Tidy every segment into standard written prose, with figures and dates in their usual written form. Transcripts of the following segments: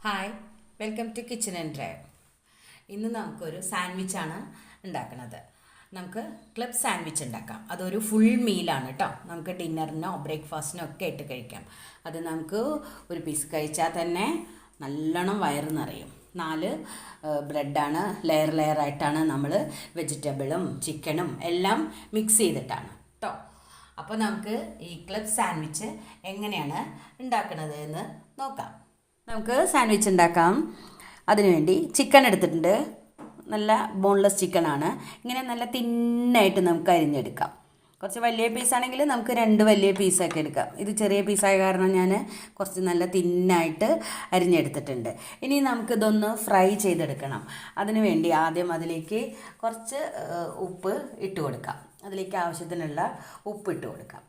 Hi, welcome to kitchen and drive. ഇന്ന് നമുക്കൊരു സാൻഡ്വിച്ചാണ് ഉണ്ടാക്കുന്നത്. നമുക്ക് ക്ലബ് സാൻഡ്വിച്ച് ഉണ്ടാക്കാം. അതൊരു ഫുൾ മീലാണ് കേട്ടോ. നമുക്ക് ഡിന്നറിനോ ബ്രേക്ക്ഫാസ്റ്റിനോ ഒക്കെ ഇട്ട് കഴിക്കാം. അത് നമുക്ക് ഒരു പീസ് കഴിച്ചാൽ തന്നെ നല്ലോണം വയറ് നിറയും. 4 ബ്രെഡാണ്, ലെയർ ആയിട്ടാണ് നമ്മൾ വെജിറ്റബിളും ചിക്കനും എല്ലാം മിക്സ് ചെയ്തിട്ടാണ് കേട്ടോ. അപ്പോൾ നമുക്ക് ഈ ക്ലബ് സാൻഡ്വിച്ച് എങ്ങനെയാണ് ഉണ്ടാക്കുന്നത് എന്ന് നോക്കാം. നമുക്ക് സാൻഡ്വിച്ച് ഉണ്ടാക്കാം. അതിനുവേണ്ടി ചിക്കൻ എടുത്തിട്ടുണ്ട്. നല്ല ബോൺലെസ് ചിക്കനാണ്. ഇങ്ങനെ നല്ല തിന്നായിട്ട് നമുക്ക് അരിഞ്ഞെടുക്കാം. കുറച്ച് വലിയ പീസാണെങ്കിൽ നമുക്ക് 2 വലിയ പീസൊക്കെ എടുക്കാം. ഇത് ചെറിയ പീസായ കാരണം ഞാൻ കുറച്ച് നല്ല തിന്നായിട്ട് അരിഞ്ഞെടുത്തിട്ടുണ്ട്. ഇനി നമുക്കിതൊന്ന് ഫ്രൈ ചെയ്തെടുക്കണം. അതിനു വേണ്ടി ആദ്യം അതിലേക്ക് കുറച്ച് ഉപ്പ് ഇട്ട് കൊടുക്കാം. അതിലേക്ക് ആവശ്യത്തിനുള്ള ഉപ്പ് ഇട്ട് കൊടുക്കാം.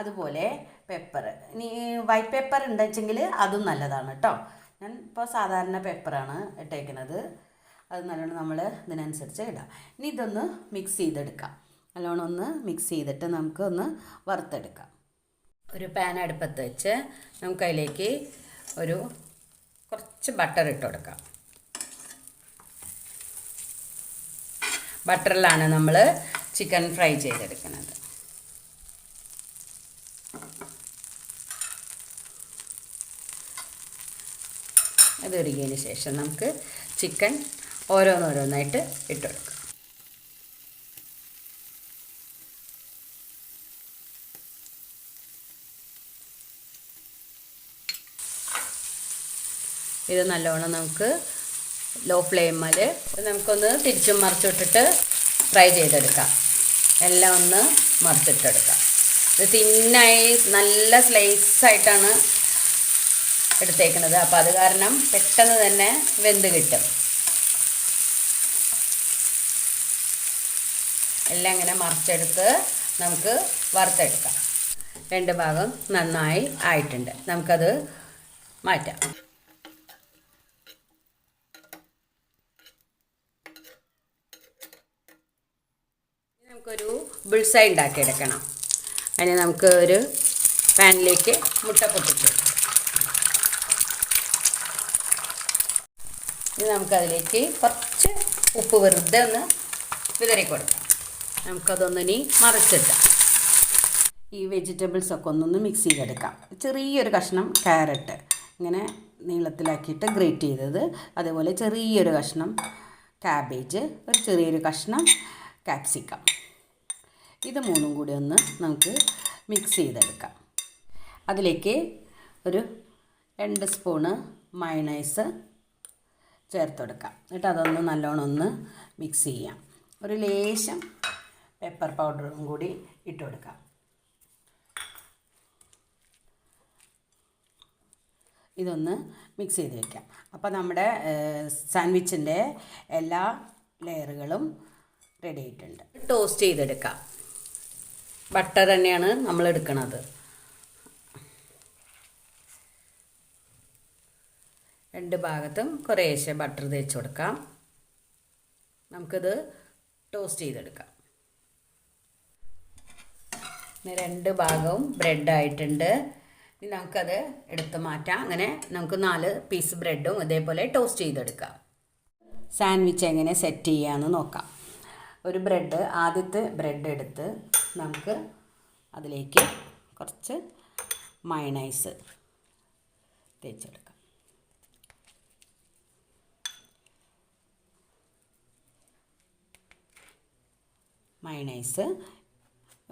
അതുപോലെ പെപ്പർ, ഇനി വൈറ്റ് പെപ്പർ ഉണ്ടെച്ചെങ്കിൽ അതും നല്ലതാണ് കേട്ടോ. ഞാൻ ഇപ്പോൾ സാധാരണ പെപ്പറാണ് ഇട്ടേക്കുന്നത്. അത് നല്ലോണം നമ്മൾ ഇതിനനുസരിച്ച് ഇടാം. ഇനി ഇതൊന്ന് മിക്സ് ചെയ്തെടുക്കാം. നല്ലോണം ഒന്ന് മിക്സ് ചെയ്തിട്ട് നമുക്കൊന്ന് വറുത്തെടുക്കാം. ഒരു പാൻ അടുപ്പത്ത് വെച്ച് നമുക്ക് അതിലേക്ക് കുറച്ച് ബട്ടർ ഇട്ട് കൊടുക്കാം. ബട്ടറിലാണ് നമ്മൾ ചിക്കൻ ഫ്രൈ ചെയ്തെടുക്കുന്നത്. അത് ഒരുങ്ങിയതിന് ശേഷം നമുക്ക് ചിക്കൻ ഓരോന്നോരോന്നായിട്ട് ഇട്ട് കൊടുക്കാം. ഇത് നല്ലോണം നമുക്ക് ലോ ഫ്ലെയിമിൽ നമുക്കൊന്ന് തിരിച്ചും മറിച്ചിട്ടിട്ട് ഫ്രൈ ചെയ്തെടുക്കാം. എല്ലാം ഒന്ന് മറിച്ചിട്ടെടുക്കാം. ഇത് തിന്നായി നല്ല സ്ലൈസായിട്ടാണ് എടുത്തേക്കുന്നത്. അപ്പോൾ അത് കാരണം പെട്ടെന്ന് തന്നെ വെന്ത് കിട്ടും. എല്ലാം ഇങ്ങനെ മറിച്ചെടുത്ത് നമുക്ക് വറുത്തെടുക്കാം. 2 ഭാഗം നന്നായി ആയിട്ടുണ്ട്. നമുക്കത് മാറ്റാം. നമുക്കൊരു ബുൾസൈ ഉണ്ടാക്കിയെടുക്കണം. അതിന് നമുക്ക് ഒരു പാനിലേക്ക് മുട്ട പൊട്ടിച്ചു. ഇനി നമുക്കതിലേക്ക് കുറച്ച് ഉപ്പ് വെറുതെ ഒന്ന് വിതറി കൊടുക്കാം. നമുക്കതൊന്നിനി മറിച്ചിട്ടാം. ഈ വെജിറ്റബിൾസൊക്കെ ഒന്നൊന്ന് മിക്സ് ചെയ്തെടുക്കാം. ചെറിയൊരു കഷ്ണം ക്യാരറ്റ് ഇങ്ങനെ നീളത്തിലാക്കിയിട്ട് ഗ്രേറ്റ് ചെയ്തത്, അതേപോലെ ചെറിയൊരു കഷ്ണം ക്യാബേജ്, ഒരു ചെറിയൊരു കഷ്ണം ക്യാപ്സിക്കം. ഇത് 3 കൂടി ഒന്ന് നമുക്ക് മിക്സ് ചെയ്തെടുക്കാം. അതിലേക്ക് ഒരു 2 സ്പൂണ് മയണൈസ് ചേർത്ത് കൊടുക്കാം. എന്നിട്ട് അതൊന്ന് നല്ലോണം ഒന്ന് മിക്സ് ചെയ്യാം. ഒരു ലേശം പെപ്പർ പൗഡറും കൂടി ഇട്ട് കൊടുക്കാം. ഇതൊന്ന് മിക്സ് ചെയ്ത് വയ്ക്കാം. അപ്പോൾ നമ്മുടെ സാൻഡ്വിച്ചിൻ്റെ എല്ലാ ലെയറുകളും റെഡി ആയിട്ടുണ്ട്. ടോസ്റ്റ് ചെയ്തെടുക്കാം. ബട്ടർ തന്നെയാണ് നമ്മൾ എടുക്കുന്നത്. 2 ഭാഗത്തും കുറേശ്ശെ ബട്ടർ തേച്ച് കൊടുക്കാം. നമുക്കിത് ടോസ്റ്റ് ചെയ്തെടുക്കാം. 2 ഭാഗവും ബ്രെഡായിട്ടുണ്ട്. ഇനി നമുക്കത് എടുത്ത് മാറ്റാം. അങ്ങനെ നമുക്ക് 4 പീസ് ബ്രെഡും ഇതേപോലെ ടോസ്റ്റ് ചെയ്തെടുക്കാം. സാൻഡ്വിച്ച് എങ്ങനെ സെറ്റ് ചെയ്യാമെന്ന് നോക്കാം. ഒരു ആദ്യത്തെ ബ്രെഡ് എടുത്ത് നമുക്ക് അതിലേക്ക് കുറച്ച് മയണൈസ് തേച്ചെടുക്കാം. മയണൈസ്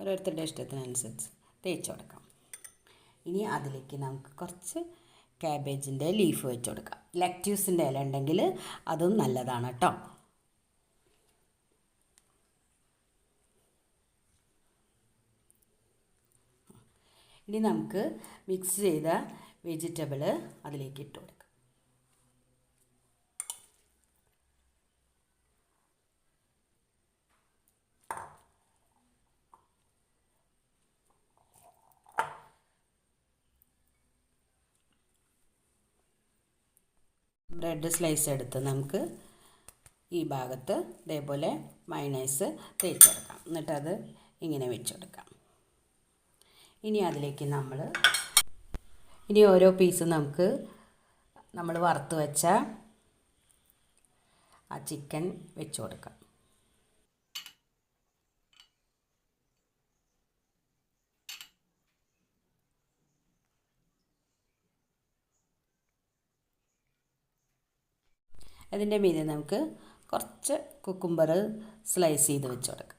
ഓരോരുത്തരുടെ ഇഷ്ടത്തിനനുസരിച്ച് തേച്ച് കൊടുക്കാം. ഇനി അതിലേക്ക് നമുക്ക് കുറച്ച് ക്യാബേജിൻ്റെ ലീഫ് വെച്ച് കൊടുക്കാം. ലെറ്റ്യൂസിൻ്റെ ഇല ഉണ്ടെങ്കിൽ അതും നല്ലതാണ് കേട്ടോ. ഇനി നമുക്ക് മിക്സ് ചെയ്ത വെജിറ്റബിൾ അതിലേക്ക് ഇട്ട് കൊടുക്കാം. ബ്രെഡ് സ്ലൈസ് എടുത്ത് നമുക്ക് ഈ ഭാഗത്ത് ഇതേപോലെ മയണൈസ് തേച്ച് കൊടുക്കാം. എന്നിട്ടത് ഇങ്ങനെ വെച്ച് കൊടുക്കാം. ഇനി അതിലേക്ക് ഇനി ഓരോ പീസ് നമുക്ക് നമ്മൾ വറുത്ത് വെച്ച ആ ചിക്കൻ വെച്ച് കൊടുക്കാം. അതിൻ്റെ മീതെ നമുക്ക് കുറച്ച് കുക്കുംബർ സ്ലൈസ് ചെയ്ത് വെച്ച് കൊടുക്കാം.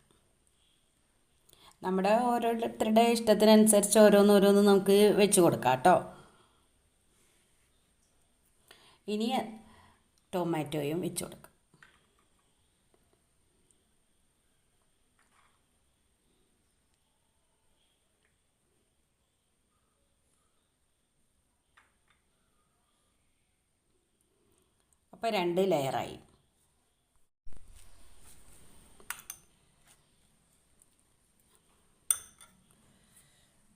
നമ്മുടെ ഓരോരുത്തരുടെ ഇഷ്ടത്തിനനുസരിച്ച് ഓരോന്നോരോന്ന് നമുക്ക് വെച്ച് കൊടുക്കാം കേട്ടോ. ഇനി ടൊമാറ്റോയും വെച്ച് കൊടുക്കാം. അപ്പോൾ 2 ലെയറായി.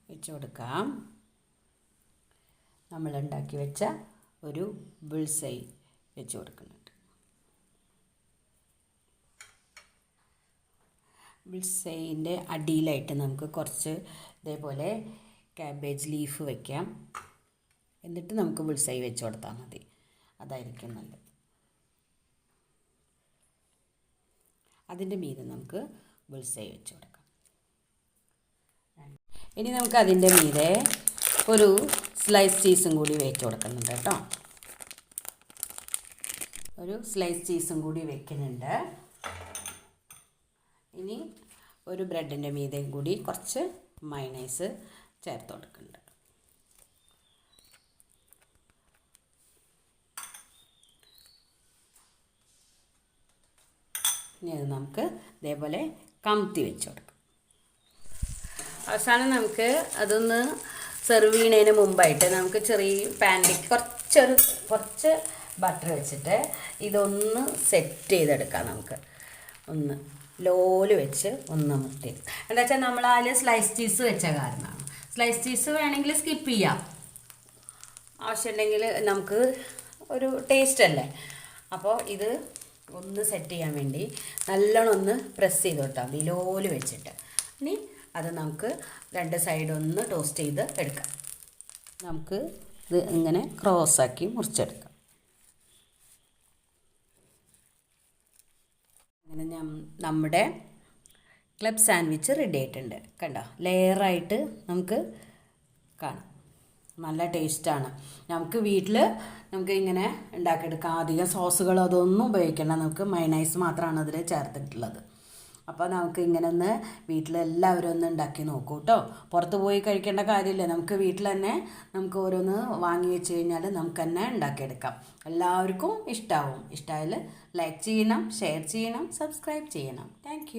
വെച്ച് കൊടുക്കാം. നമ്മൾ ഉണ്ടാക്കി വെച്ച ഒരു ബുൾസൈ വെച്ച് കൊടുക്കുന്നുണ്ട്. ബുൾസൈൻ്റെ അടിയിലായിട്ട് നമുക്ക് കുറച്ച് ഇതേപോലെ ക്യാബേജ് ലീഫ് വയ്ക്കാം. എന്നിട്ട് നമുക്ക് ബുൾസൈ വെച്ച് കൊടുത്താൽ മതി. അതായിരിക്കും നല്ലത്. അതിൻ്റെ മീതെ നമുക്ക് ബുൾസൈ വെച്ച് കൊടുക്കാം. ഇനി നമുക്ക് അതിൻ്റെ മീതെ ഒരു സ്ലൈസ് ചീസും കൂടി വെച്ച് കൊടുക്കുന്നുണ്ട് കേട്ടോ. ഒരു സ്ലൈസ് ചീസും കൂടി വെക്കുന്നുണ്ട്. ഇനി ഒരു ബ്രെഡിൻ്റെ മീതെയും കൂടി കുറച്ച് മയണൈസ് ചേർത്ത് കൊടുക്കുന്നുണ്ട്. ഇനി അത് നമുക്ക് ഇതേപോലെ കമത്തി വെച്ച് കൊടുക്കാം. അവസാനം നമുക്ക് അതൊന്ന് സെർവ് ചെയ്യുന്നതിന് മുമ്പായിട്ട് നമുക്ക് ചെറിയ പാനിലേക്ക് കുറച്ച് ബട്ടർ വെച്ചിട്ട് ഇതൊന്ന് സെറ്റ് ചെയ്തെടുക്കാം. നമുക്ക് ഒന്ന് ലോല് വെച്ച് ഒന്ന് അമർത്തി. എന്താ വെച്ചാൽ നമ്മൾ അതിൽ സ്ലൈസ് ചീസ് വെച്ച കാരണമാണ്. സ്ലൈസ് ചീസ് വേണമെങ്കിൽ സ്കിപ്പ് ചെയ്യാം, ആവശ്യമുണ്ടെങ്കിൽ. നമുക്ക് ഒരു ടേസ്റ്റ് അല്ലേ. അപ്പോൾ ഇത് ഒന്ന് സെറ്റ് ചെയ്യാൻ വേണ്ടി നല്ലോണം ഒന്ന് പ്രസ് ചെയ്ത് കൊടുത്താൽ മതി, ലോല് വെച്ചിട്ട്. ഇനി അത് നമുക്ക് 2 സൈഡ് ഒന്ന് ടോസ്റ്റ് ചെയ്ത് എടുക്കാം. നമുക്ക് ഇത് ഇങ്ങനെ ക്രോസാക്കി മുറിച്ചെടുക്കാം. അങ്ങനെ നമ്മുടെ ക്ലബ് സാൻഡ്വിച്ച് റെഡി ആയിട്ടുണ്ട്. കണ്ടോ, ലെയറായിട്ട് നമുക്ക് കാണാം. നല്ല ടേസ്റ്റാണ്. നമുക്ക് വീട്ടിൽ നമുക്ക് ഇങ്ങനെ ഉണ്ടാക്കിയെടുക്കാം. അധികം സോസുകൾ അതൊന്നും ഉപയോഗിക്കേണ്ട. നമുക്ക് മയണൈസ് മാത്രമാണ് അതിൽ ചേർത്തിട്ടുള്ളത്. അപ്പോൾ നമുക്ക് ഇങ്ങനെ ഒന്ന് വീട്ടിലെല്ലാവരും ഒന്ന് ഉണ്ടാക്കി നോക്കൂ കേട്ടോ. പുറത്ത് പോയി കഴിക്കേണ്ട കാര്യമില്ല. നമുക്ക് വീട്ടിൽ തന്നെ നമുക്ക് ഓരോന്ന് വാങ്ങി വെച്ച് കഴിഞ്ഞാൽ നമുക്ക് തന്നെ ഉണ്ടാക്കിയെടുക്കാം. എല്ലാവർക്കും ഇഷ്ടമാവും. ഇഷ്ടമായാൽ ലൈക്ക് ചെയ്യണം, ഷെയർ ചെയ്യണം, സബ്സ്ക്രൈബ് ചെയ്യണം. താങ്ക്